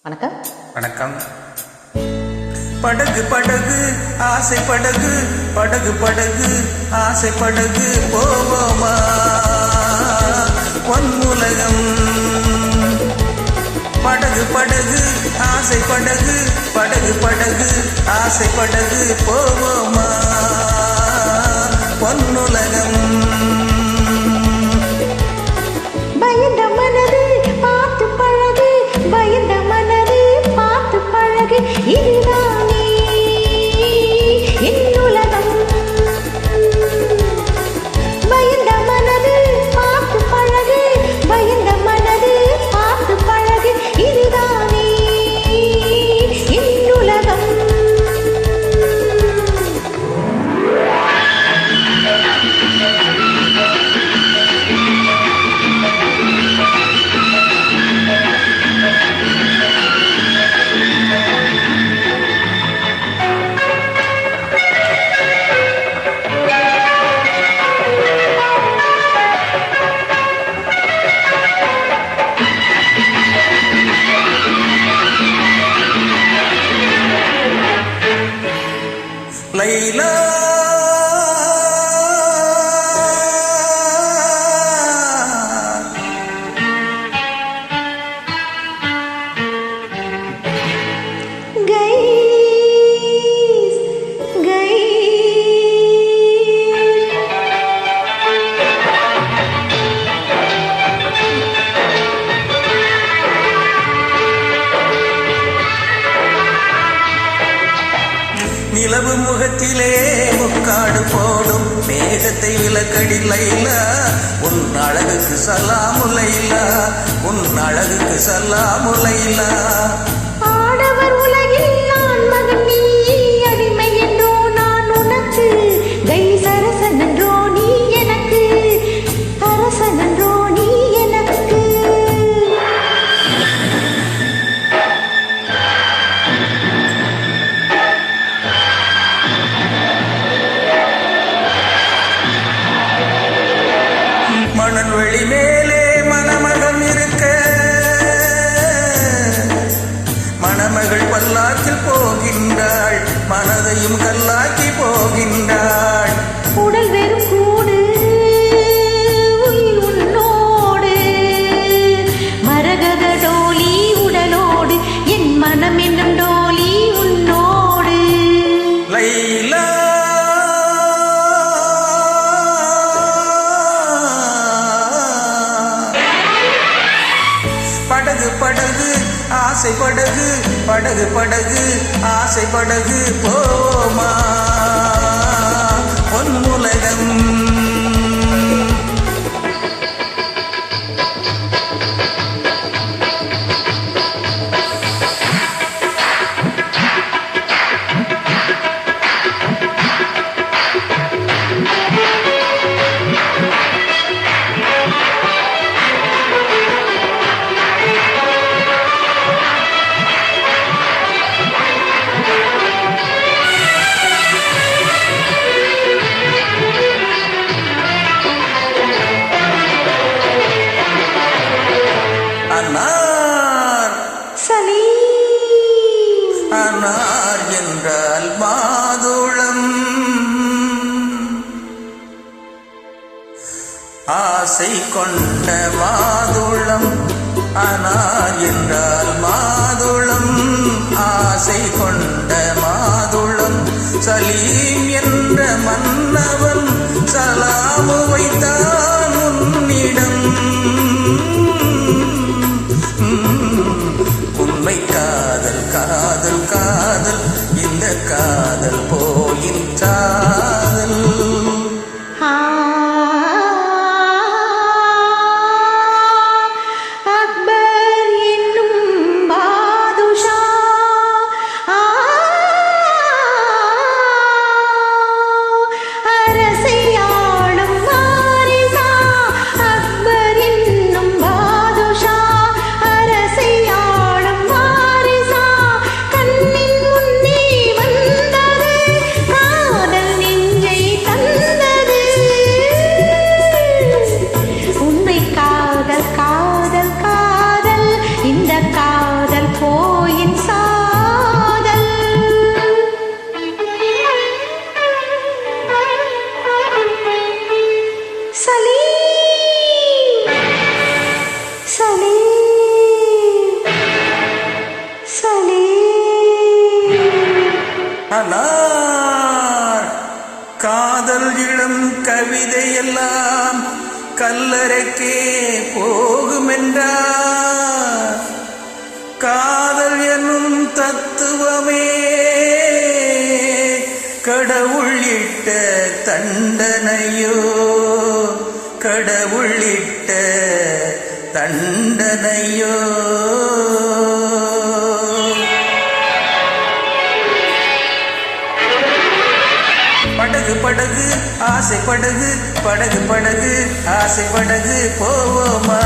வணக்கம். வணக்கம். படகு படகு ஆசை படகு, படகு படகு ஆசை படகு, போவோமா பொன்னுலகம். படகு படகு ஆசை படகு, படகு படகு ஆசை படகு, போவோமா பொன்னுலகம். பயந்த மனது பார்த்து பழகு, பயந்த மனது பார்த்து பழகு, இதுதானே என்னுலகம். பயந்த மனது பார்த்து பழகு, பயந்த மனது பார்த்து பழகு, இதுதானே என்னுலகம். லைலா நிலவு முகத்திலே முக்காடு போடும் மேகத்தை விலக்கடி லைலா, உன் அழகுக்கு சலாமு லைலா, உன் அழகுக்கு சலாமு லைலா. ஆடவர் உலகில் நான் மகன் நீ, அடிமை என்றோ நான் உனக்கு, கை சரசன் என்றோ நீ எனக்கு, அரசன் என்றோ நீ எனக்கு. மணல் வெளி மேலே மணமகன் இருக்க, மணமகள் பல்லாக்கில் போகின்றாள், மனதையும் கல்லாக்கி போகின்றாள். உடல் வெறும் கூடு, உயிர் உன்னோடு, மரகத டோலி உடலோடு, என் மனம் என்னும் டோலி உன்னோடு. லைலா படகு படகு ஆசை படகு, படகு படகு ஆசை படகு, போமா பொன்னுலகம். அனார் சலீம், அனார் என்றால் மாதுளம், ஆசை கொண்ட மாதுளம். அனார் என்றால் மாதுளம், ஆசை கொண்ட மாதுளம். சலீம் என்ற மன்னவன் சலாமு வைத்தான் உன்னிடம். உண்மை காதல் காதல் காதல், இந்த காதல் போயின் காதல். அக்பர் என்னும் ஆனால் காதல் இளம் கவிதையெல்லாம் கல்லறைக்கே போகுமென்றார். காதல் என்னும் தத்துவமே கடவுளிட்ட தண்டனையோ, கடவுளிட்ட தண்டனையோ. படகு படகு ஆசை படகு, படகு படகு ஆசை படகு போவோமா?